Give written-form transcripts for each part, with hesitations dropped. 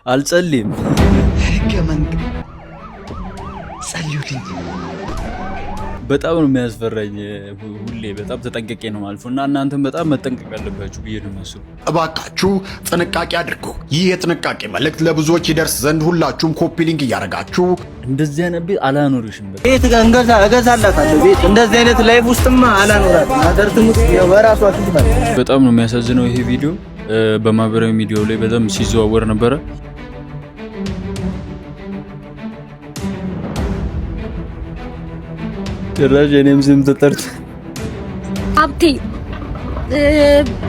አልጸልይም። ህገ መንግስት ጸልዩልኝ። በጣም ነው የሚያስፈራኝ። ሁሌ በጣም ተጠንቀቄ ነው ማልፎ እና እናንተም በጣም መጠንቀቅ አለባችሁ ብዬ ነው የማስበው። እባካችሁ ጥንቃቄ አድርጉ። ይህ የጥንቃቄ መልእክት ለብዙዎች ይደርስ ዘንድ ሁላችሁም ኮፒ ሊንክ እያደረጋችሁ እንደዚህ አይነት ቤት አላኖርሽም። ቤት እገዛላታለሁ። ቤት እንደዚህ አይነት ላይፍ ውስጥማ አላኖራትም። አደርትሙት የወራሷ ትባል። በጣም ነው የሚያሳዝነው። ይሄ ቪዲዮ በማህበራዊ ሚዲያው ላይ በጣም ሲዘዋወር ነበረ። ጭራሽ የኔም ስም ተጠርቶ ሀብቴ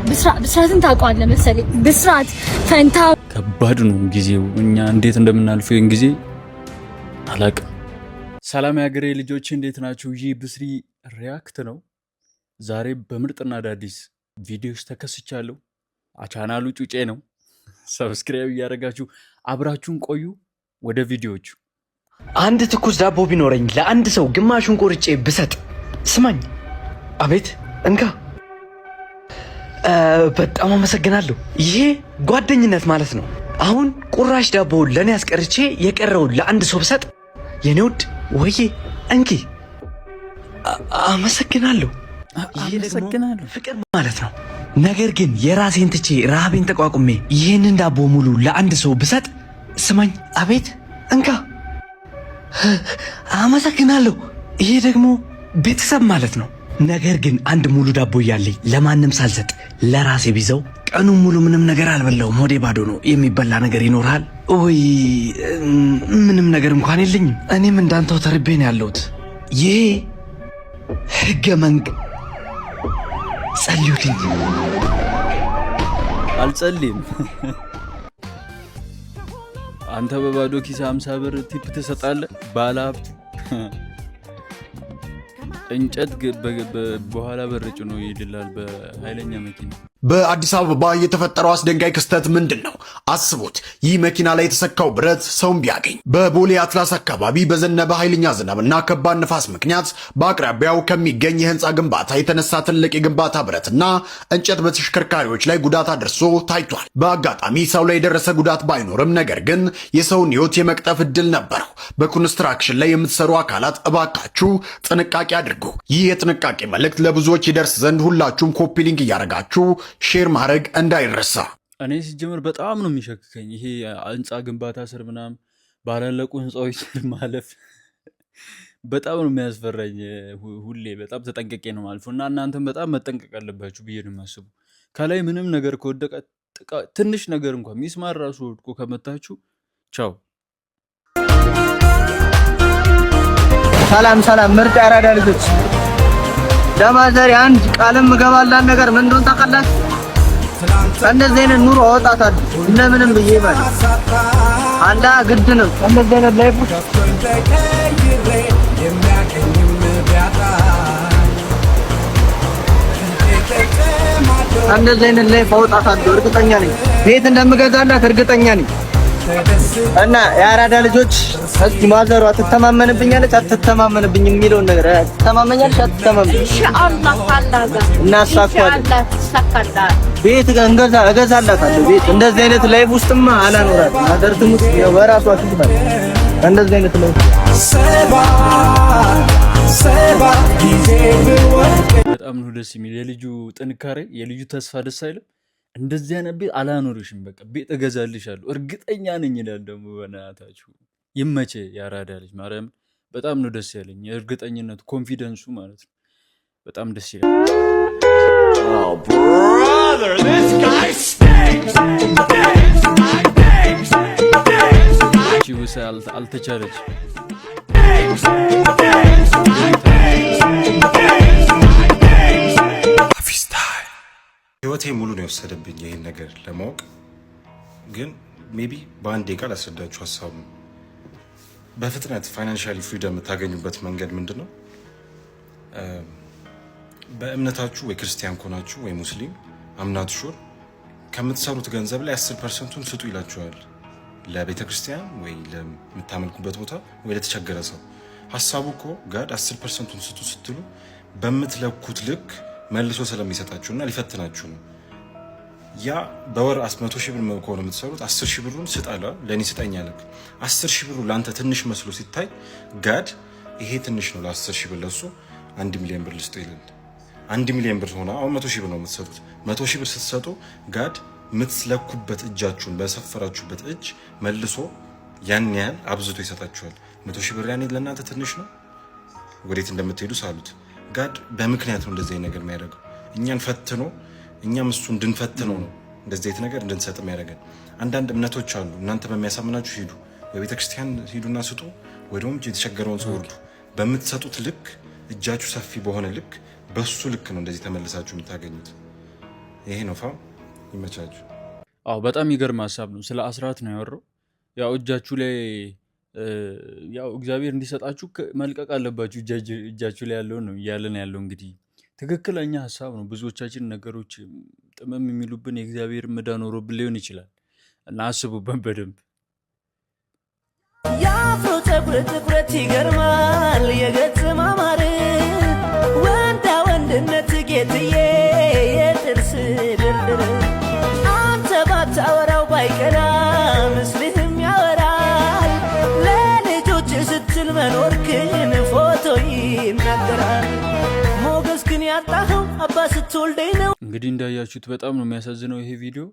ብስራትን ታውቀዋለህ መሰለኝ። ብስራት ፈንታ ከባድ ነው ጊዜው። እኛ እንዴት እንደምናልፈው ይህን ጊዜ አላቅም። ሰላም የሀገሬ ልጆች እንዴት ናችሁ? ይህ ብስሪ ሪያክት ነው። ዛሬ በምርጥና አዳዲስ ቪዲዮዎች ተከስቻለሁ። ቻናሉ ጩጬ ነው። ሰብስክራይብ እያደረጋችሁ አብራችሁን ቆዩ። ወደ ቪዲዮዎቹ። አንድ ትኩስ ዳቦ ቢኖረኝ ለአንድ ሰው ግማሹን ቆርጬ ብሰጥ፣ ስማኝ። አቤት እንካ። በጣም አመሰግናለሁ። ይሄ ጓደኝነት ማለት ነው። አሁን ቁራሽ ዳቦ ለኔ አስቀርቼ የቀረውን ለአንድ ሰው ብሰጥ፣ የኔ ውድ ወዬ እንኪ። አመሰግናለሁ። ይሄ ደግሞ ፍቅር ማለት ነው። ነገር ግን የራሴን ትቼ ረሃቤን ተቋቁሜ ይህንን ዳቦ ሙሉ ለአንድ ሰው ብሰጥ፣ ስማኝ። አቤት እንካ። አመሰግናለሁ። ይሄ ደግሞ ቤተሰብ ማለት ነው። ነገር ግን አንድ ሙሉ ዳቦ እያለኝ ለማንም ሳልሰጥ ለራሴ ቢዘው ቀኑን ሙሉ ምንም ነገር አልበላሁም፣ ሆዴ ባዶ ነው። የሚበላ ነገር ይኖራል ወይ? ምንም ነገር እንኳን የለኝም። እኔም እንዳንተው ተርቤ ነው ያለሁት። ይሄ ህገ መንግስት ጸልዩልኝ። አልጸልይም። አንተ በባዶ ኪስ 50 ብር ቲፕ ትሰጣለህ? ባለሀብት እንጨት በኋላ በርጭ ነው ይድላል በኃይለኛ መኪና። በአዲስ አበባ የተፈጠረው አስደንጋጭ ክስተት ምንድን ነው? አስቡት። ይህ መኪና ላይ የተሰካው ብረት ሰውን ቢያገኝ። በቦሌ አትላስ አካባቢ በዘነበ ኃይለኛ ዝናብና ከባድ ነፋስ ምክንያት በአቅራቢያው ከሚገኝ የህንፃ ግንባታ የተነሳ ትልቅ የግንባታ ብረትና እንጨት በተሽከርካሪዎች ላይ ጉዳት አድርሶ ታይቷል። በአጋጣሚ ሰው ላይ የደረሰ ጉዳት ባይኖርም ነገር ግን የሰውን ህይወት የመቅጠፍ እድል ነበረው። በኮንስትራክሽን ላይ የምትሰሩ አካላት እባካችሁ ጥንቃቄ አድርጉ። ይህ የጥንቃቄ መልእክት ለብዙዎች ይደርስ ዘንድ ሁላችሁም ኮፒ ሊንክ እያደረጋችሁ ሼር ማድረግ እንዳይረሳ። እኔ ሲጀምር በጣም ነው የሚሸክከኝ ይሄ ህንፃ ግንባታ ስር ምናምን ባላለቁ ህንፃዎች ስር ማለፍ በጣም ነው የሚያስፈራኝ። ሁሌ በጣም ተጠንቀቄ ነው ማልፎ እና እናንተም በጣም መጠንቀቅ አለባችሁ ብዬ ነው የማስቡ። ከላይ ምንም ነገር ከወደቀ ትንሽ ነገር እንኳን ሚስማር ራሱ ወድቆ ከመታችሁ ቻው። ሰላም ሰላም፣ ምርጥ ያራዳ ልጆች። ለማዘር አንድ ቃልም ገባላን ነገር ምን እንደሆነ ታውቃላችሁ? እንደዚህ አይነት ኑሮ አወጣታለሁ እንደምንም ብዬ ማለት አላ ግድ ነው። እንደዚህ አይነት ላይፍ እንደዚህ አይነት ላይፍ አወጣታለሁ እርግጠኛ ነኝ። ቤት እንደምገዛላት እርግጠኛ ነኝ። እና የአራዳ ልጆች እስኪ ማዘሯ ትተማመንብኛለች አትተማመንብኝ የሚለውን ነገር ትተማመኛለች አትተማመኝ? ኢንሻአላህ አላጋ እናሳካለን። ቤት እገዛላታለሁ። ቤት እንደዚህ አይነት ላይፍ ውስጥማ አላኖራትም። አደርትሙት የወራሷ ትባል። እንደዚህ አይነት ላይፍ በጣም ነው ደስ የሚል የልጁ ጥንካሬ፣ የልጁ ተስፋ ደስ አይልም? እንደዚህ አይነት ቤት አላኖርሽም፣ በቃ ቤት እገዛልሻለሁ እርግጠኛ ነኝ ይላል። ደግሞ በእናታችሁ ይመቼ የአራዳ ልጅ ማርያም። በጣም ነው ደስ ያለኝ የእርግጠኝነቱ ኮንፊደንሱ ማለት ነው። በጣም ደስ ይላል። ውሳ አልተቻለች። ህይወቴ ሙሉ ነው የወሰደብኝ ይህን ነገር ለማወቅ። ግን ሜቢ በአንድ ቃል አስረዳችሁ ሀሳቡ። በፍጥነት ፋይናንሻሊ ፍሪደም የምታገኙበት መንገድ ምንድን ነው? በእምነታችሁ ወይ ክርስቲያን ከሆናችሁ ወይ ሙስሊም አምናት ሹር ከምትሰሩት ገንዘብ ላይ 10%ቱን ስጡ ይላችኋል። ለቤተ ክርስቲያን ወይ ለምታመልኩበት ቦታ ወይ ለተቸገረ ሰው። ሀሳቡ እኮ ጋድ 10%ቱን ስጡ ስትሉ በምትለኩት ልክ መልሶ ስለሚሰጣችሁና ሊፈትናችሁ ነው። ያ በወር 100,000 ብር ከሆነ የምትሰሩት 10,000 ብሩን ስጣላ ለእኔ ስጠኝ አለክ። 10,000 ብሩ ለአንተ ትንሽ መስሎ ሲታይ ጋድ ይሄ ትንሽ ነው ለ10,000 ብር ለሱ 1 ሚሊዮን ብር ልስጡ ይላል። 1 ሚሊዮን ብር ሆነ አሁን 100,000 ብር ነው የምትሰጡት። 100,000 ብር ስትሰጡ ጋድ የምትለኩበት እጃችሁን በሰፈራችሁበት እጅ መልሶ ያን ያህል አብዝቶ ይሰጣችኋል። 100,000 ብር ያኔ ለእናንተ ትንሽ ነው። ወዴት እንደምትሄዱ ሳሉት። ጋድ በምክንያት ነው እንደዚህ ነገር የሚያደርገው። እኛን ፈትኖ እኛም እሱ እንድንፈትነው ነው እንደዚህ አይነት ነገር እንድንሰጥ የሚያደርገን። አንዳንድ እምነቶች አሉ። እናንተ በሚያሳምናችሁ ሂዱ፣ በቤተ ክርስቲያን ሂዱና ስጡ፣ ወይም የተቸገረውን ሰው እርዱ። በምትሰጡት ልክ እጃችሁ ሰፊ በሆነ ልክ በሱ ልክ ነው እንደዚህ ተመልሳችሁ የምታገኙት። ይሄ ነው ፋም። ይመቻችሁ። አዎ በጣም ይገርም ሀሳብ ነው። ስለ አስራት ነው ያወራው። ያው እጃችሁ ላይ ያው እግዚአብሔር እንዲሰጣችሁ መልቀቅ አለባችሁ። እጃችሁ ላይ ያለውን ነው እያለን ያለው እንግዲህ ትክክለኛ ሀሳብ ነው። ብዙዎቻችን ነገሮች ጥመም የሚሉብን የእግዚአብሔር ምዳ ኖሮብን ሊሆን ይችላል እና አስቡበት በደንብ። የአፍሮ ፀጉር ትኩረት ይገርማል፣ የገጽ ማማር ወንዳ ወንድነት ጌትዬ የጥርስ ድርድር አንተ ባታወራው ባይቀና ምስልህም ያወራል። ለልጆች ስትል መኖርክን ፎቶ ይናገራል። እንግዲህ እንዳያችሁት በጣም ነው የሚያሳዝነው ይሄ ቪዲዮ።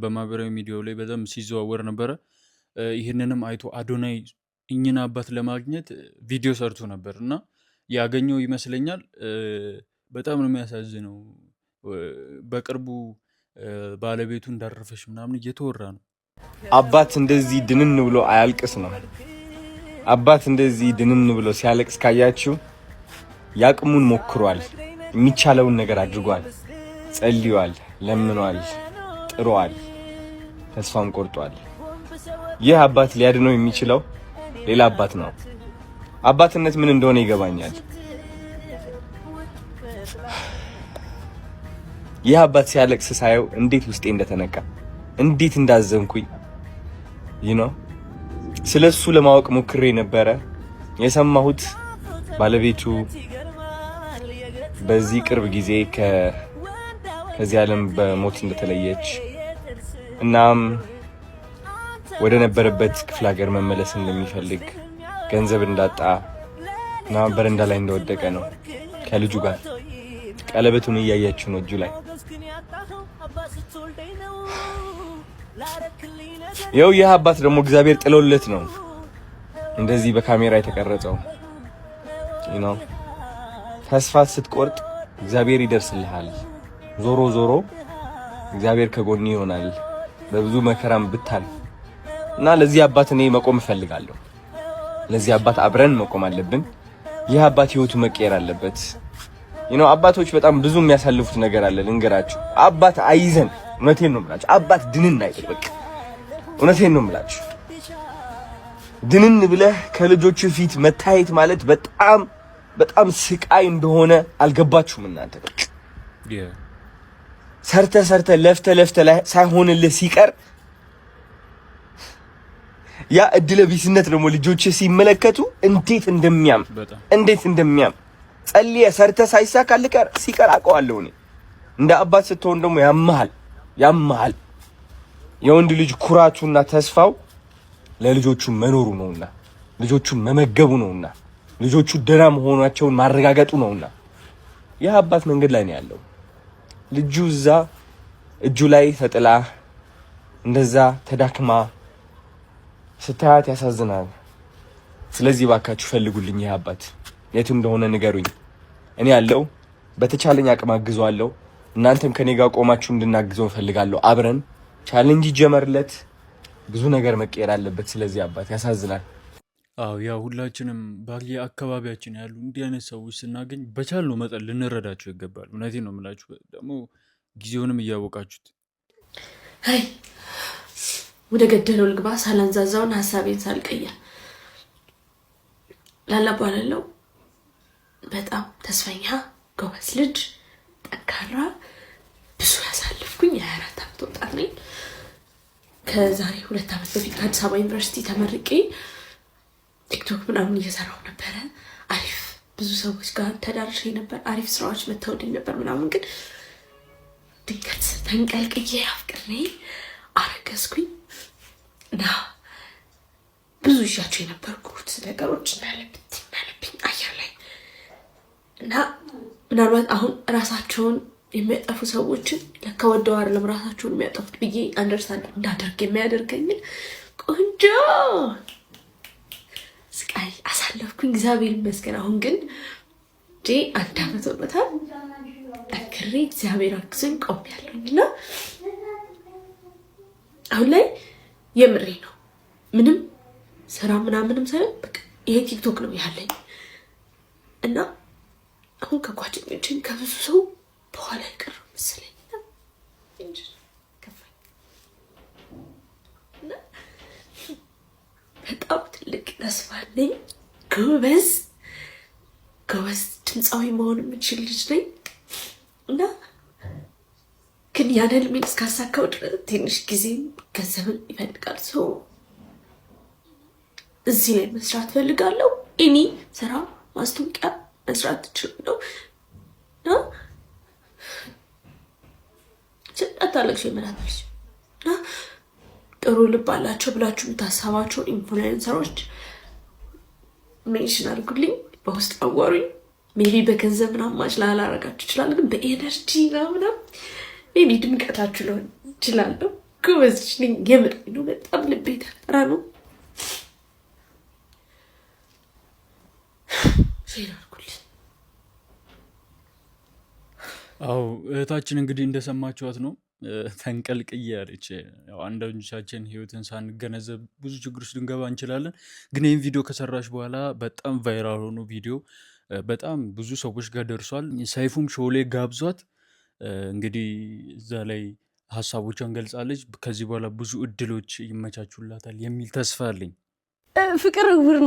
በማህበራዊ ሚዲያው ላይ በጣም ሲዘዋወር ነበረ። ይህንንም አይቶ አዶናይ እኝን አባት ለማግኘት ቪዲዮ ሰርቶ ነበር እና ያገኘው ይመስለኛል። በጣም ነው የሚያሳዝነው። በቅርቡ ባለቤቱ እንዳረፈች ምናምን እየተወራ ነው። አባት እንደዚህ ድንን ብሎ አያልቅስ ነው። አባት እንደዚህ ድንን ብሎ ሲያለቅስ ካያችሁ ያቅሙን ሞክሯል። የሚቻለውን ነገር አድርጓል። ጸልዩዋል፣ ለምኗል፣ ጥሯል፣ ተስፋም ቆርጧል። ይህ አባት ሊያድነው የሚችለው ሌላ አባት ነው። አባትነት ምን እንደሆነ ይገባኛል። ይህ አባት ሲያለቅስ ሳየው እንዴት ውስጤ እንደተነካ እንዴት እንዳዘንኩኝ ስለሱ ለማወቅ ሞክሬ ነበረ። የሰማሁት ባለቤቱ በዚህ ቅርብ ጊዜ ከዚህ ዓለም በሞት እንደተለየች እናም ወደ ነበረበት ክፍለ ሀገር መመለስ እንደሚፈልግ ገንዘብ እንዳጣ እና በረንዳ ላይ እንደወደቀ ነው። ከልጁ ጋር ቀለበቱን እያያችሁ ነው እጁ ላይ። ይህ አባት ደግሞ እግዚአብሔር ጥሎለት ነው እንደዚህ በካሜራ የተቀረጸው። ተስፋ ስትቆርጥ እግዚአብሔር ይደርስልሃል። ዞሮ ዞሮ እግዚአብሔር ከጎን ይሆናል በብዙ መከራም ብታል እና ለዚህ አባት እኔ መቆም እፈልጋለሁ። ለዚህ አባት አብረን መቆም አለብን። ይህ አባት ህይወቱ መቀየር አለበት። አባቶች በጣም ብዙ የሚያሳልፉት ነገር አለ። ልንገራችሁ፣ አባት አይዘን። እውነቴን ነው የምላችሁ። አባት ድንን አይደበቅ። እውነቴን ነው የምላችሁ። ድንን ብለህ ከልጆቹ ፊት መታየት ማለት በጣም በጣም ስቃይ እንደሆነ አልገባችሁም እናንተ። ሰርተ ለፍተ ላይ ሳይሆንልህ ሲቀር ያ እድለ ቢስነት ደግሞ ልጆች ሲመለከቱ እንዴት እንደሚያም ጸልየ ሰርተ ሳይሳካልህ ሲቀር አውቀዋለሁ እኔ። እንደ አባት ስትሆን ደግሞ ያመሃል። የወንድ ልጅ ኩራቱና ተስፋው ለልጆቹ መኖሩ ነውና፣ ልጆቹን መመገቡ ነውና፣ ልጆቹ ደህና መሆናቸውን ማረጋገጡ ነውና ይህ አባት መንገድ ላይ ነው ያለው። ልጁ እዛ እጁ ላይ ተጥላ እንደዛ ተዳክማ ስታያት ያሳዝናል። ስለዚህ ባካችሁ ፈልጉልኝ፣ ይህ አባት የት እንደሆነ ንገሩኝ። እኔ ያለው በተቻለኝ አቅም አግዘዋለሁ። እናንተም ከኔ ጋር ቆማችሁ እንድናግዘው ፈልጋለሁ። አብረን ቻሌንጅ ይጀመርለት። ብዙ ነገር መቀየር አለበት። ስለዚህ አባት ያሳዝናል። አዎ ያው ሁላችንም አካባቢያችን ያሉ እንዲህ አይነት ሰዎች ስናገኝ በቻልነው መጠን ልንረዳቸው ይገባል። እውነቴን ነው የምላችሁ። ደግሞ ጊዜውንም እያወቃችሁት አይ ወደ ገደለው ልግባ። ሳላንዛዛውን ሀሳቤን ሳልቀየር ላላባላለው በጣም ተስፈኛ ጎበዝ ልጅ፣ ጠንካራ፣ ብዙ ያሳልፍኩኝ የ24 ዓመት ወጣት ነኝ። ከዛሬ 2 ዓመት በፊት ከአዲስ አበባ ዩኒቨርሲቲ ተመርቄ ቲክቶክ ምናምን እየሰራሁ ነበረ። አሪፍ ብዙ ሰዎች ጋር ተዳርሼ ነበር። አሪፍ ስራዎች መተውልኝ ነበር ምናምን። ግን ድንገት ተንቀልቅዬ አፍቅሬ አረገዝኩኝ እና ብዙ ይሻቸው የነበርኩት ነገሮች እንዳለብኝ አየር ላይ እና ምናልባት አሁን ራሳቸውን የሚያጠፉ ሰዎችን ለካ ወደው አይደለም ራሳቸውን የሚያጠፉት ብዬ አንደርስታንድ እንዳደርግ የሚያደርገኝን ቆንጆ ስቃይ አሳለፍኩኝ። እግዚአብሔር ይመስገን። አሁን ግን አንድ ዓመት ሆኖታል። ጠንክሬ እግዚአብሔር አግዞኝ ቆሜያለሁኝ እና አሁን ላይ የምሬ ነው ምንም ስራ ምናምንም ሳይሆን በቃ ይሄ ቲክቶክ ነው ያለኝ እና አሁን ከጓደኞቼም ከብዙ ሰው በኋላ ይቀር መሰለኝ እንጂ ከፋኝ እና በጣም ትልቅ ተስፋ አለኝ። ጎበዝ ድምፃዊ መሆን የምችል ልጅ ነኝ እና ግን ያን ህልሜን እስካሳካው ድረስ ትንሽ ጊዜ ገንዘብን ይፈልጋል። ሰው እዚህ ላይ መስራት ፈልጋለሁ። እኔ ስራ ማስታወቂያ መስራት እችላለሁ እና አታለቅሽ የምናታለች እና ጥሩ ልብ አላቸው ብላችሁ የምታሳባቸውን ኢንፍሉዌንሰሮች ሜንሽን አድርጉልኝ፣ በውስጥ አዋሩኝ። ሜቢ በገንዘብ ምናምን ማች ላላረጋችሁ ይችላል፣ ግን በኤነርጂ ምናምን ሜቢ ድምቀታችሁ ሊሆን ይችላለሁ። ጎበዝ ነኝ፣ የምር ነው። በጣም ልቤ ተፈራ ነው። አዎ እህታችን እንግዲህ እንደሰማችኋት ነው ተንቀልቅዬ ያለች። ያው አንዳንዶቻችን ህይወትን ሳንገነዘብ ብዙ ችግር ውስጥ ልንገባ እንችላለን። ግን ይህን ቪዲዮ ከሰራች በኋላ በጣም ቫይራል ሆኖ ቪዲዮ በጣም ብዙ ሰዎች ጋር ደርሷል። ሰይፉም ሾው ላይ ጋብዟት እንግዲህ እዛ ላይ ሀሳቦቿን ገልጻለች። ከዚህ በኋላ ብዙ እድሎች ይመቻቹላታል የሚል ተስፋ አለኝ። ፍቅር እውር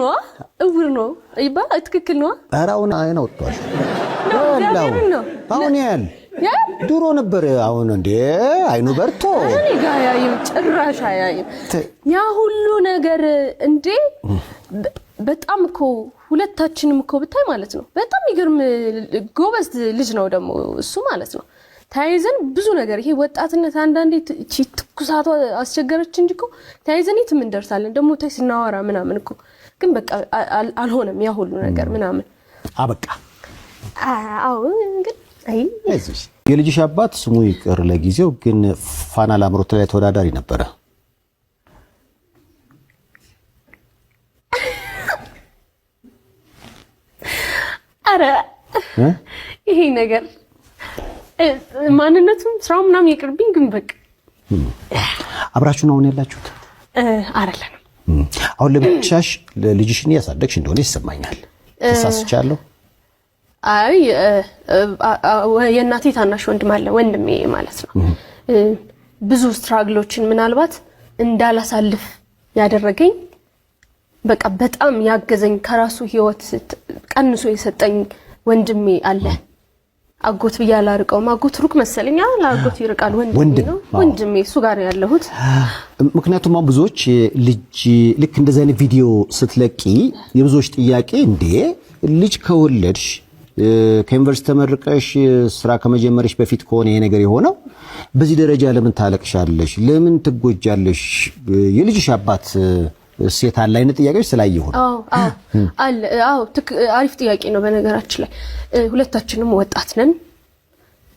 ነው ይባል ትክክል ነው። አራውን አይን አውጥቷል። አሁን ያል ድሮ ነበር። አሁን እንዴ አይኑ በርቶ እኔ ጋር ያይም ጭራሽ አያይም። ያ ሁሉ ነገር እንዴ በጣም እኮ ሁለታችንም እኮ ብታይ ማለት ነው በጣም ይገርም ጎበዝ ልጅ ነው ደግሞ እሱ ማለት ነው። ታይዘን ብዙ ነገር ይሄ ወጣትነት አንዳንዴ ትኩሳቷ አስቸገረች እንጂ እኮ ታይዘን የትም እንደርሳለን። ደግሞ ታይ ስናወራ ምናምን እኮ ግን በቃ አልሆነም ያ ሁሉ ነገር ምናምን አበቃ። አዎ ግን አይ የልጅሽ አባት ስሙ ይቅር ለጊዜው ግን ፋና ላምሮት ላይ ተወዳዳሪ ነበረ። አረ ይሄ ነገር ማንነቱም ስራው ምናምን ይቅርብኝ። ግን በቃ አብራችሁ ነው ያላችሁት? አይደለም። አሁን ለብቻሽ ልጅሽን ያሳደግሽ እንደሆነ ይሰማኛል። ተሳስቻለሁ? አይ የእናቴ ታናሽ ወንድም አለ፣ ወንድሜ ማለት ነው። ብዙ ስትራግሎችን ምናልባት እንዳላሳልፍ ያደረገኝ በቃ በጣም ያገዘኝ ከራሱ ህይወት ቀንሶ የሰጠኝ ወንድሜ አለ። አጎት ብያለሁ አርቀውም አጎት ሩቅ መሰለኝ። አጎት ይርቃል፣ ወንድሜ ነው። ወንድሜ እሱ ጋር ያለሁት። ምክንያቱም ብዙዎች ልጅ ልክ እንደዚህ አይነት ቪዲዮ ስትለቂ የብዙዎች ጥያቄ እንዴ ልጅ ከወለድሽ ከዩኒቨርሲቲ ተመርቀሽ ስራ ከመጀመርሽ በፊት ከሆነ ይሄ ነገር የሆነው በዚህ ደረጃ ለምን ታለቅሻለሽ? ለምን ትጎጃለሽ? የልጅሽ አባት ሴት አለ አይነት ጥያቄዎች ስላየሁ ነው። አለ። አሪፍ ጥያቄ ነው። በነገራችን ላይ ሁለታችንም ወጣት ነን።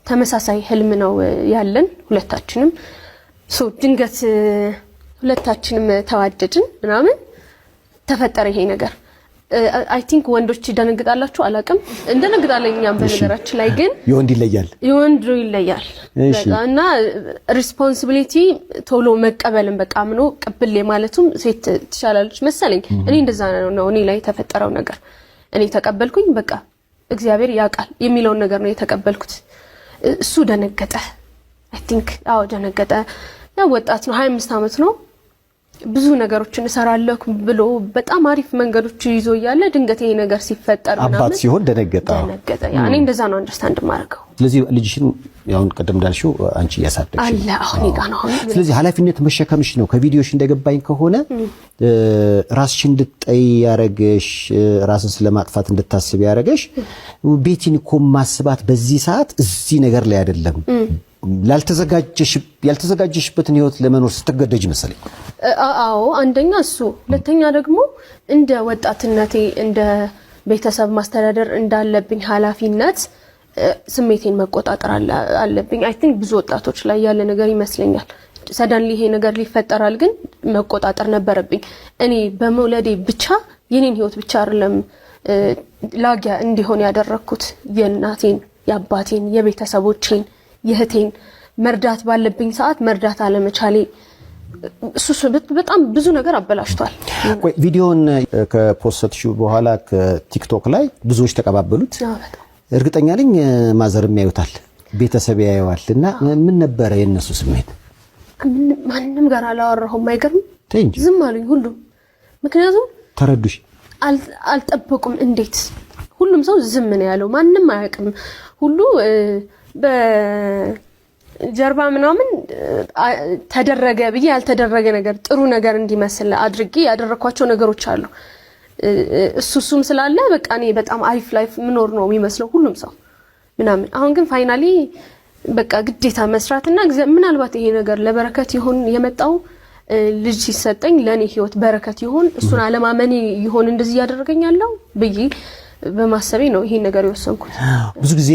ተመሳሳይ ህልም ነው ያለን ሁለታችንም። ድንገት ሁለታችንም ተዋደድን ምናምን ተፈጠረ ይሄ ነገር። አይ ቲንክ ወንዶች ይደነግጣላችሁ አላቅም። እንደነግጣለኝ እኛም በነገራችን ላይ ግን የወንድ ይለያል እና ሪስፖንሲቢሊቲ ቶሎ መቀበልን በቃ ምኖ ቅብል ማለቱም ሴት ትሻላለች መሰለኝ። እኔ እንደዛ ነው እኔ ላይ የተፈጠረው ነገር። እኔ ተቀበልኩኝ በቃ እግዚአብሔር ያውቃል የሚለውን ነገር ነው የተቀበልኩት። እሱ ደነገጠ። አይ ቲንክ ደነገጠ። ያው ወጣት ነው 25 አመት ነው። ብዙ ነገሮችን እሰራለሁ ብሎ በጣም አሪፍ መንገዶች ይዞ ያለ ድንገት ይሄ ነገር ሲፈጠር ምናምን አባት ሲሆን ደነገጠ። ያኔ እንደዛ ነው አንደርስታንድ ማድረገው። ስለዚህ ልጅሽን ያው ቀደም እንዳልሽው አንቺ ያሳደግሽ አለ አሁን ይጋና አሁን ስለዚህ ኃላፊነት መሸከምሽ ነው። ከቪዲዮሽ እንደገባኝ ከሆነ ራስሽን እንድትጠይ ያረገሽ ራስን ስለማጥፋት እንድታስብ ያረገሽ ቤቲን እኮ ማስባት በዚህ ሰዓት እዚህ ነገር ላይ አይደለም ያልተዘጋጀሽበትን ህይወት ለመኖር ስትገደጅ መሰለኝ። አዎ አንደኛ እሱ፣ ሁለተኛ ደግሞ እንደ ወጣትነቴ እንደ ቤተሰብ ማስተዳደር እንዳለብኝ ኃላፊነት ስሜቴን መቆጣጠር አለብኝ። አይ ቲንክ ብዙ ወጣቶች ላይ ያለ ነገር ይመስለኛል። ሰደንሊ ይሄ ነገር ሊፈጠራል፣ ግን መቆጣጠር ነበረብኝ። እኔ በመውለዴ ብቻ የኔን ህይወት ብቻ አይደለም ላጊያ እንዲሆን ያደረኩት የእናቴን፣ የአባቴን፣ የቤተሰቦቼን፣ የእህቴን መርዳት ባለብኝ ሰዓት መርዳት አለመቻሌ እሱ በጣም ብዙ ነገር አበላሽቷል። ቆይ ቪዲዮን ከፖስትሽው በኋላ ከቲክቶክ ላይ ብዙዎች ተቀባበሉት። እርግጠኛ ነኝ ማዘርም ያዩታል፣ ቤተሰብ ያየዋል። እና ምን ነበረ የነሱ ስሜት? ማንንም ጋር አላወራሁም። አይገርም? ዝም አሉኝ ሁሉም። ምክንያቱም ተረዱሽ? አልጠበቁም። እንዴት ሁሉም ሰው ዝም ነው ያለው? ማንንም አያውቅም። ሁሉ በጀርባ ምናምን ተደረገ ብዬ ያልተደረገ ነገር ጥሩ ነገር እንዲመስል አድርጌ ያደረኳቸው ነገሮች አሉ። እሱም ስላለ በቃ እኔ በጣም አሪፍ ላይፍ ምኖር ነው የሚመስለው ሁሉም ሰው ምናምን። አሁን ግን ፋይናሊ በቃ ግዴታ መስራትና ምናልባት ይሄ ነገር ለበረከት ይሆን የመጣው ልጅ ሲሰጠኝ ለኔ ህይወት በረከት ይሆን እሱን አለማመኔ ይሆን እንደዚህ ያደረገኛለው ብዬ በማሰቤ ነው ይሄን ነገር የወሰንኩት። ብዙ ጊዜ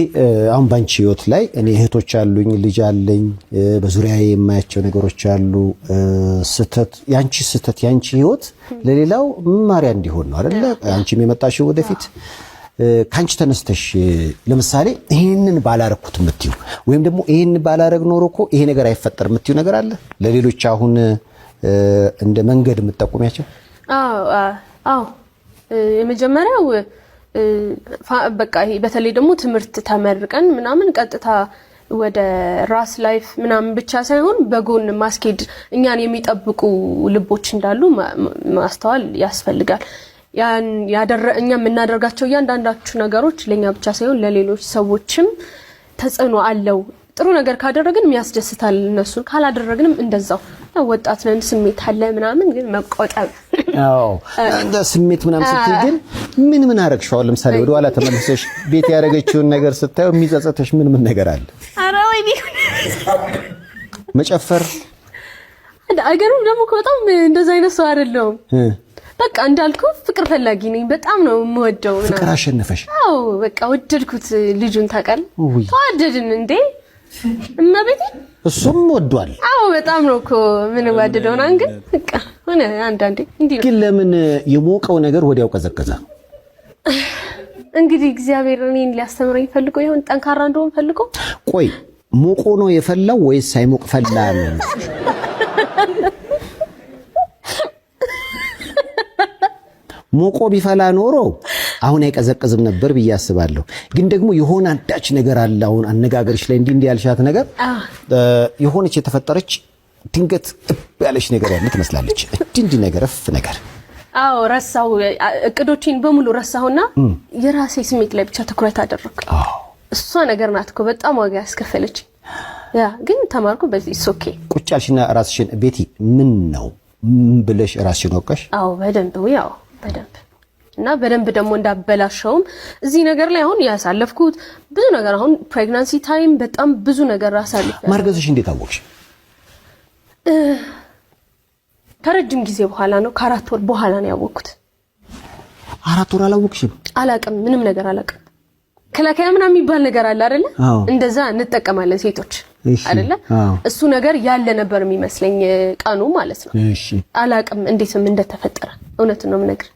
አሁን ባንቺ ህይወት ላይ እኔ እህቶች አሉኝ፣ ልጅ አለኝ፣ በዙሪያዬ የማያቸው ነገሮች አሉ። ያንቺ ህይወት ለሌላው መማሪያ እንዲሆን ነው አይደለ? አንቺም የመጣሽው ወደፊት ካንቺ ተነስተሽ ለምሳሌ ይሄንን ባላረኩት የምትዩ ወይም ደግሞ ይሄን ባላረግ ኖሮ እኮ ይሄ ነገር አይፈጠር የምትዩ ነገር አለ ለሌሎች አሁን እንደ መንገድ የምትጠቁሚያቸው? አዎ የመጀመሪያው በቃ በተለይ ደግሞ ትምህርት ተመርቀን ምናምን ቀጥታ ወደ ራስ ላይፍ ምናምን ብቻ ሳይሆን በጎን ማስኬድ እኛን የሚጠብቁ ልቦች እንዳሉ ማስተዋል ያስፈልጋል። እኛ የምናደርጋቸው እያንዳንዳችሁ ነገሮች ለኛ ብቻ ሳይሆን ለሌሎች ሰዎችም ተጽዕኖ አለው። ጥሩ ነገር ካደረግን ያስደስታል እነሱን፣ ካላደረግንም እንደዛው። ወጣት ነን፣ ስሜት አለ ምናምን፣ ግን መቆጠብ። አዎ እንደ ስሜት ምናምን ስትይ ግን ምን አረግሽው? ለምሳሌ ወደ ኋላ ተመልሰሽ ቤት ያደረገችውን ነገር ስታዩ የሚጸጸተሽ ምን ነገር አለ? ኧረ ወይኔ መጨፈር አይገርም? ደግሞ በጣም እንደዛ አይነት ሰው አይደለሁም። በቃ እንዳልኩ ፍቅር ፈላጊ ነኝ። በጣም ነው የምወደው። ፍቅር አሸነፈሽ? አዎ በቃ ወደድኩት ልጁን። ታውቃለህ? ተዋደድን እንዴ እመቤቴ። እሱም ወዷል? አዎ በጣም ነው እኮ ምን ዋደደውና ግን በቃ ሆነ አንዳንዴ እንዲህ። ግን ለምን የሞቀው ነገር ወዲያው ቀዘቀዘ? እንግዲህ እግዚአብሔር እኔን ሊያስተምረኝ ፈልጎ ይሁን ጠንካራ እንደሆን ፈልጎ። ቆይ ሞቆ ነው የፈላው ወይስ ሳይሞቅ ፈላ ነው? ሞቆ ቢፈላ ኖሮ አሁን አይቀዘቅዝም ነበር ብዬ አስባለሁ። ግን ደግሞ የሆነ አንዳች ነገር አለ። አሁን አነጋገርሽ ላይ እንዲህ ያልሻት ነገር የሆነች የተፈጠረች ድንገት ያለሽ ነገር ያለ ትመስላለች። እንዲህ ነገር ነገር አዎ ረሳው። እቅዶችን በሙሉ ረሳውና የራሴ ስሜት ላይ ብቻ ትኩረት አደረኩ። እሷ ነገር ናት እኮ በጣም ዋጋ ያስከፈለች። ግን ተማርኩ። በዚህ ኦኬ ቁጭ አልሽና ራስሽን ቤቲ ምን ነው ብለሽ ራስሽን ወቀሽ? አዎ በደንብ ያው በደንብ እና በደንብ ደግሞ እንዳበላሸውም እዚህ ነገር ላይ አሁን ያሳለፍኩት ብዙ ነገር አሁን ፕሬግናንሲ ታይም በጣም ብዙ ነገር አሳልፈ። ማርገዝሽ እንዴት አወቅሽ? ከረጅም ጊዜ በኋላ ነው፣ ከ4 ወር በኋላ ነው ያወቅኩት። 4 ወር አላወቅሽም? አላቅም፣ ምንም ነገር አላቅም። ከላካያ ምናምን የሚባል ነገር አለ አይደለ? እንደዛ እንጠቀማለን ሴቶች አይደለ? እሱ ነገር ያለ ነበር የሚመስለኝ ቀኑ ማለት ነው። እሺ አላቅም እንዴትም እንደተፈጠረ እውነቱን ነው የምነግርህ።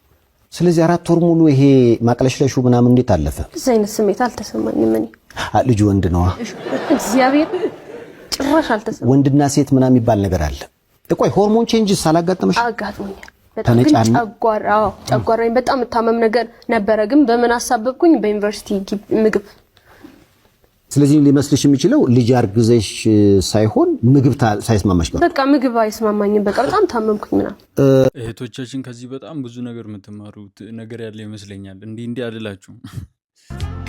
ስለዚህ 4 ወር ሙሉ ይሄ ማቅለሽለሹ ምናምን እንዴት አለፈ? እዚህ አይነት ስሜት አልተሰማኝም። እኔ ልጅ ወንድ ነው እግዚአብሔር ጭራሽ አልተሰማኝም። ወንድና ሴት ምናምን የሚባል ነገር አለ። ቆይ ሆርሞን ቼንጅስ አላጋጠመሽ? አጋጥሞኛል። በጣም ጨጓራዬን በጣም ታመም ነገር ነበረ። ግን በምን አሳበብኩኝ? በዩኒቨርሲቲ ምግብ። ስለዚህ ሊመስልሽ የሚችለው ልጅ አርግዘሽ ሳይሆን ምግብ ሳይስማማሽ ጋር በቃ ምግብ አይስማማኝም። በቃ በጣም ታመምኩኝ ምናምን። እህቶቻችን ከዚህ በጣም ብዙ ነገር የምትማሩት ነገር ያለ ይመስለኛል። እንዲህ አይደላችሁም?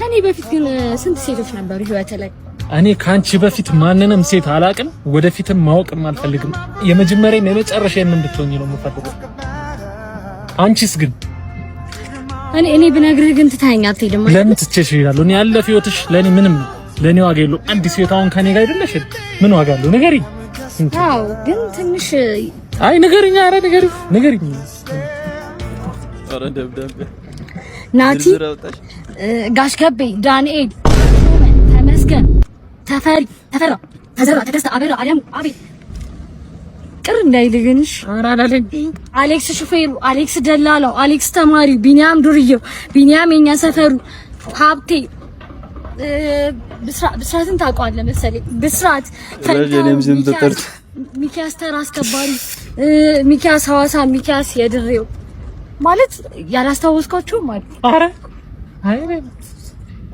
ከኔ በፊት ግን ስንት ሴቶች ነበሩ ህይወት ላይ? እኔ ካንቺ በፊት ማንንም ሴት አላቅም፣ ወደፊትም ማወቅም አልፈልግም። የመጀመሪያም የመጨረሻም እንድትሆኚ ነው የምፈልገው። አንቺስ ግን? እኔ ብነግርህ ግን ትታየኝ አትሄድም። ለምን ትቼሽ እሄዳለሁ? እኔ ያለፈ ህይወትሽ ለኔ ምንም ነው። ለኔ ዋጋ የለውም። አንድ ሴት አሁን ከኔ ጋር አይደለሽ ምን ዋጋ አለው? ንገሪኝ። አዎ ግን ትንሽ አይ ንገሪኝ። ኧረ ንገሪኝ። ኧረ ደብዳቤ ናቲ፣ ጋሽ ከቤ፣ ዳንኤል፣ ተመስገን፣ ተፈሪ፣ ተፈራ፣ ተዘራ፣ ተደስታ፣ አበራ፣ አለም፣ አቤት ቅር እንዳይልግንሽ። ኧረ አላለኝ። አሌክስ ሹፌሩ፣ አሌክስ ደላላው፣ አሌክስ ተማሪ፣ ቢኒያም ዱርዬው፣ ቢኒያም የኛ ሰፈሩ፣ ሀብቴ፣ ብስራትን ታውቀዋለህ መሰለኝ። ብስራት፣ ሚኪያስ ተራ አስከባሪ፣ ሚኪያስ ሐዋሳ፣ ሚኪያስ የድሬው ማለት ያላስታወስኳቸው ማለት። ኧረ አይ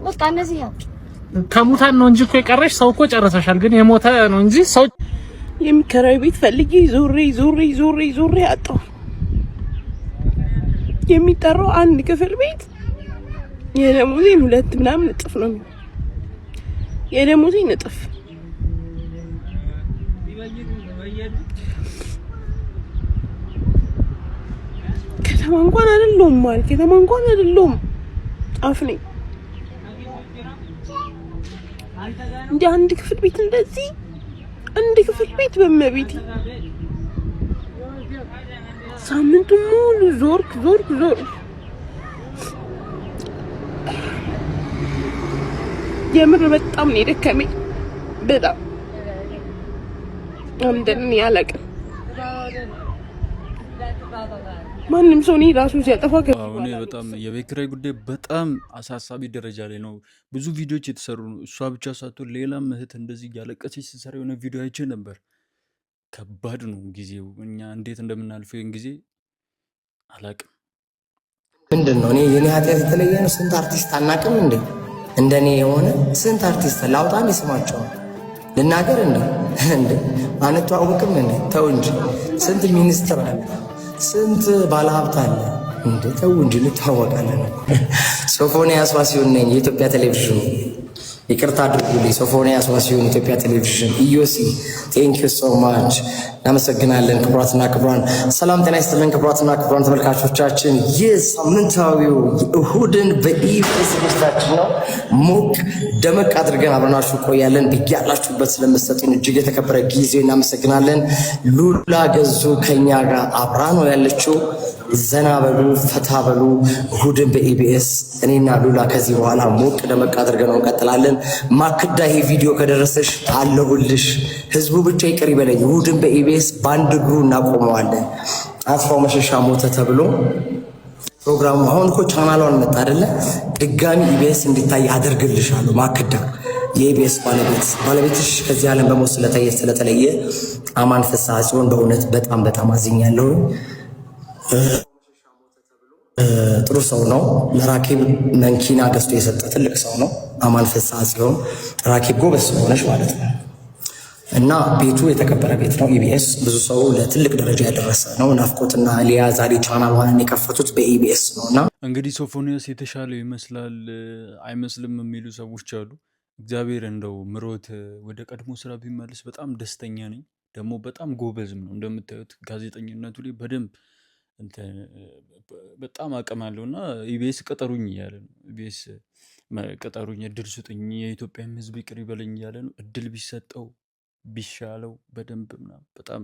በቃ እነዚህ ያው ከሙታን ነው እንጂ እኮ የቀረሽ ሰው እኮ ጨርሰሻል። ግን የሞተ ነው እንጂ ሰው የሚከራይ ቤት ፈልጌ ዞሬ አጣሁ። የሚጠራው አንድ ክፍል ቤት የደሞዜን 2 ምናምን እጥፍ ነው። የደሞዜን እጥፍ ከተማ እንኳን አይደለሁም ማለት ከተማ እንኳን አይደለሁም ጫፍ ነኝ እንደ አንድ ክፍል ቤት እንደዚህ አንድ ክፍል ቤት በመቤቴ ሳምንቱን ሙሉ ዞርክ የምር በጣም ነው የደከመኝ። በጣም እንደምን ያለቀ ማንም ሰው ነው ራሱ ሲያጠፋ አሁን በጣም የቤት ኪራይ ጉዳይ በጣም አሳሳቢ ደረጃ ላይ ነው። ብዙ ቪዲዮዎች የተሰሩ ነው። እሷ ብቻ ሳትሆን ሌላም እህት እንደዚህ እያለቀሰች ስትሰራ የሆነ ቪዲዮ አይቼ ነበር። ከባድ ነው ጊዜው። እኛ እንዴት እንደምናልፈው ይህን ጊዜ አላቅም። ምንድን ነው እኔ የኔ ኃጢአት የተለየ ነው? ስንት አርቲስት አናቅም እንዴ? እንደኔ የሆነ ስንት አርቲስት ላውጣም ይስማቸዋል ልናገር እንዴ አንተዋወቅም እንዴ? ተው እንጂ ስንት ሚኒስትር አለ፣ ስንት ባለሀብት አለ እንዴ? ተው እንጂ እንተዋወቃለን። ሶፎንያስ ዋሲሁን ነኝ የኢትዮጵያ ቴሌቪዥን። ይቅርታ አድርጉልኝ። ሶፎንያስ ዋሲሁን ኢትዮጵያ ቴሌቪዥን። ኢዮሲ ቴንክ ዩ ሶ ማች እናመሰግናለን። ክቡራትና ክቡራን ሰላም ጤና ይስጥልን። ክቡራትና ክቡራን ተመልካቾቻችን ይህ ሳምንታዊው እሁድን በኢቢኤስ ዝግጅታችን ነው። ሞቅ ደመቅ አድርገን አብረናችሁ ቆያለን። ብያላችሁበት ስለምትሰጡን እጅግ የተከበረ ጊዜ እናመሰግናለን። ሉላ ገዙ ከኛ ጋር አብራ ነው ያለችው። ዘና በሉ ፈታ በሉ። እሁድን በኢቢኤስ እኔና ሉላ ከዚህ በኋላ ሞቅ ደመቅ አድርገን ነው እንቀጥላለን። ማክዳ ይሄ ቪዲዮ ከደረሰሽ አለሁልሽ። ህዝቡ ብቻ ይቅር ይበለኝ። እሁድን በኢቢኤስ በአንድ እግሩ እናቆመዋለን። አስፋው መሸሻ ሞተ ተብሎ ፕሮግራሙ አሁን እኮ ቻናሏን መጣ አይደለ? ድጋሚ ኢቢኤስ እንዲታይ አደርግልሻለሁ። ማክዳ የኢቢኤስ ባለቤትሽ ከዚህ ዓለም በሞት ስለተለየ አማን ፍስሐ ሲሆን በእውነት በጣም አዝኛለሁ። ጥሩ ሰው ነው። ለራኬብ መንኪና ገዝቶ የሰጠ ትልቅ ሰው ነው። አማን ፍስሐ ሲሆን ራኬብ ጎበዝ ሆነሽ ማለት ነው። እና ቤቱ የተከበረ ቤት ነው። ኢቢኤስ ብዙ ሰው ለትልቅ ደረጃ ያደረሰ ነው። ናፍቆትና ሊያ ዛሬ ቻናሏን የከፈቱት በኢቢኤስ ነው። እና እንግዲህ ሶፎንያስ የተሻለው ይመስላል አይመስልም የሚሉ ሰዎች አሉ። እግዚአብሔር እንደው ምሮት ወደ ቀድሞ ስራ ቢመልስ በጣም ደስተኛ ነኝ። ደግሞ በጣም ጎበዝም ነው። እንደምታዩት ጋዜጠኝነቱ ላይ በደንብ በጣም አቅም አለው እና ኢቢኤስ ቀጠሩኝ እያለ ነው። ኢቢኤስ ቀጠሩኝ፣ እድል ስጡኝ፣ የኢትዮጵያም ሕዝብ ይቅር ይበለኝ እያለ ነው። እድል ቢሰጠው ቢሻለው በደንብ ምናምን በጣም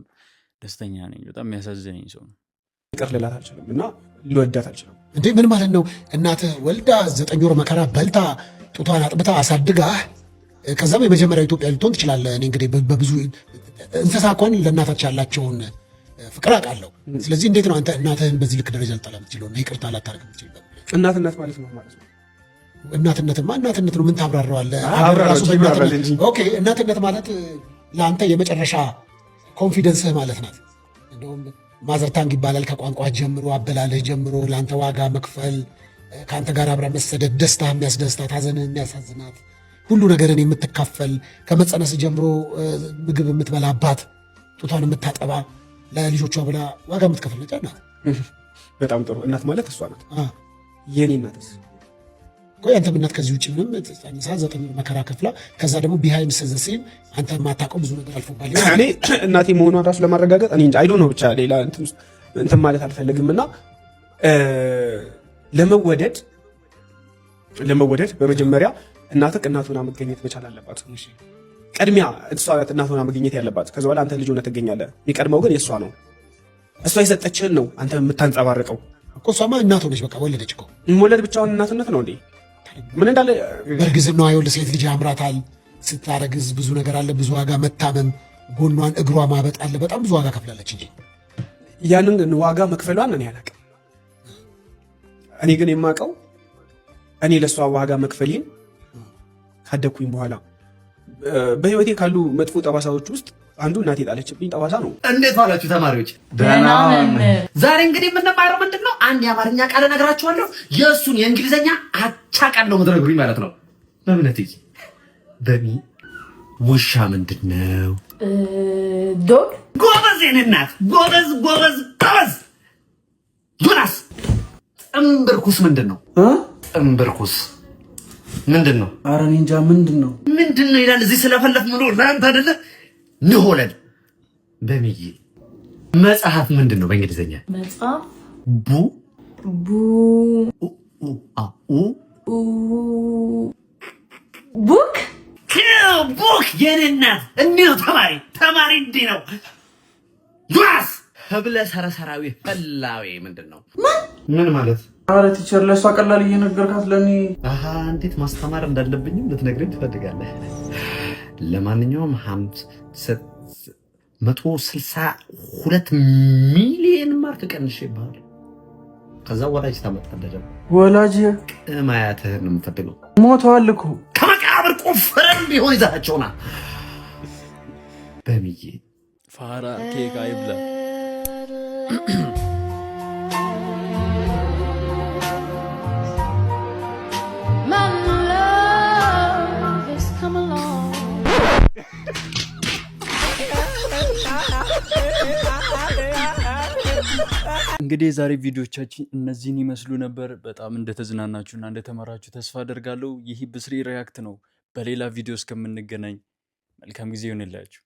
ደስተኛ ነኝ። በጣም የሚያሳዝነኝ ሰው ነው። ይቅር ልላት አልችልም እና ልወዳት አልችልም። እንዴ ምን ማለት ነው? እናትህ ወልዳ 9 ወር መከራ በልታ ጡቷን አጥብታ አሳድጋ ከዛም የመጀመሪያ ኢትዮጵያ ልትሆን ትችላለህ። እኔ እንግዲህ በብዙ እንስሳ እንኳን ለእናታቸው ያላቸውን ፍቅር አውቃለሁ። ስለዚህ እንዴት ነው አንተ እናትህን በዚህ ልክ ደረጃ ልጠላ የምትችለው እና ይቅርታ ላታደርግ የምትችለው? እናትነት ማለት ነው ማለት ነው። እናትነትማ እናትነት ነው። ምን ታብራራዋለህ? ኦኬ እናትነት ማለት ለአንተ የመጨረሻ ኮንፊደንስህ ማለት ናት። እንደውም ማዘርታንግ ይባላል። ከቋንቋ ጀምሮ አበላልህ ጀምሮ ለአንተ ዋጋ መክፈል፣ ከአንተ ጋር አብራ መሰደድ፣ ደስታ የሚያስደስታት፣ ሀዘንህ የሚያሳዝናት፣ ሁሉ ነገርን የምትካፈል፣ ከመጸነስ ጀምሮ ምግብ የምትበላባት፣ ጡቷን የምታጠባ፣ ለልጆቿ ብላ ዋጋ የምትከፍል ነጭ ናት። በጣም ጥሩ እናት ማለት እሷ ናት። የኔ እናትስ? ቆይ አንተም እናት ከዚህ ውጭ ምንም ጸንሳ 9 መከራ ከፍላ ከዛ ደግሞ ቢሃይንድ ሲን አንተ የማታውቀው ብዙ ነገር አልፎባል። እኔ እናቴ መሆኗን ራሱ ለማረጋገጥ እኔ እንጃ አይዶ ነው ብቻ ሌላ እንትን ማለት አልፈልግም። እና ለመወደድ በመጀመሪያ እናትህ እናት ሆና መገኘት መቻል አለባት። ቅድሚያ እሷ እናት ሆና መገኘት ያለባት። ከዛ በኋላ አንተ ልጅ ሆነህ ትገኛለህ። የሚቀድመው ግን የእሷ ነው። እሷ የሰጠችህን ነው አንተ የምታንጸባርቀው እኮ። እሷማ እናት ሆነች፣ በቃ ወለደች እኮ። መውለድ ብቻውን እናትነት ነው እንዴ? ምን እንዳለ በእርግዝናዋ ይኸውልህ፣ ሴት ልጅ ያምራታል። ስታረግዝ ብዙ ነገር አለ፣ ብዙ ዋጋ፣ መታመም፣ ጎኗን እግሯ ማበጥ አለ። በጣም ብዙ ዋጋ ከፍላለች እንጂ ያንን ዋጋ መክፈሏን እኔ አላውቅም። እኔ ግን የማውቀው እኔ ለእሷ ዋጋ መክፈሌን ካደግኩኝ በኋላ በህይወቴ ካሉ መጥፎ ጠባሳዎች ውስጥ አንዱ እናቴ ጣለችብኝ ጠባሳ ነው። እንዴት ዋላችሁ ተማሪዎች? ደህና ነን። ዛሬ እንግዲህ የምንማረው ምንድን ነው? አንድ የአማርኛ ቃል እነግራችኋለሁ። የእሱን የእንግሊዝኛ አቻ ቃል ነው የምትነግሩኝ ማለት ነው። በእምነት በሚ ውሻ ምንድን ነው? ዶግ። ጎበዝ የኔ እናት፣ ጎበዝ ጎበዝ ጎበዝ። ዮናስ ጥንብርኩስ ምንድን ነው? ጥንብርኩስ ምንድን ነው? ኧረ እኔ እንጃ ምንድን ነው ይላል እዚህ ስለፈለፍ ምሎ ለአንተ አይደለ ንሆለድ በሚዬ መጽሐፍ ምንድን ነው በእንግሊዝኛ? መጽሐፍ ቡክ ቡክ። የኔ እናት እንዲህ ነው ተማሪ እንዲህ ነው። ዮናስ ህብለ ሰረሰራዊ ህላዌ ምንድን ነው? ምን ማለት? ኧረ ቲቸር ለእሷ ቀላል እየነገርካት ለእኔ እንዴት ማስተማር እንዳለብኝም ልትነግረኝ ትፈልጋለህ? ለማንኛውም 162 ሚሊዮን ማርክ ቀንሼ ይባላል። ከዛ ወላጅ ታመጣለህ። ወላጅ ቅማያትህን ነው የምፈልገው። ሞተዋል እኮ ከመቃብር ቆፍረን ቢሆን ይዛቸውና በሚዬ ፋራ ኬክ አይብላ። እንግዲህ የዛሬ ቪዲዮቻችን እነዚህን ይመስሉ ነበር። በጣም እንደተዝናናችሁና እንደተማራችሁ ተስፋ አደርጋለሁ። ይህ ብስሪ ሪያክት ነው። በሌላ ቪዲዮ እስከምንገናኝ መልካም ጊዜ ይሆንላችሁ።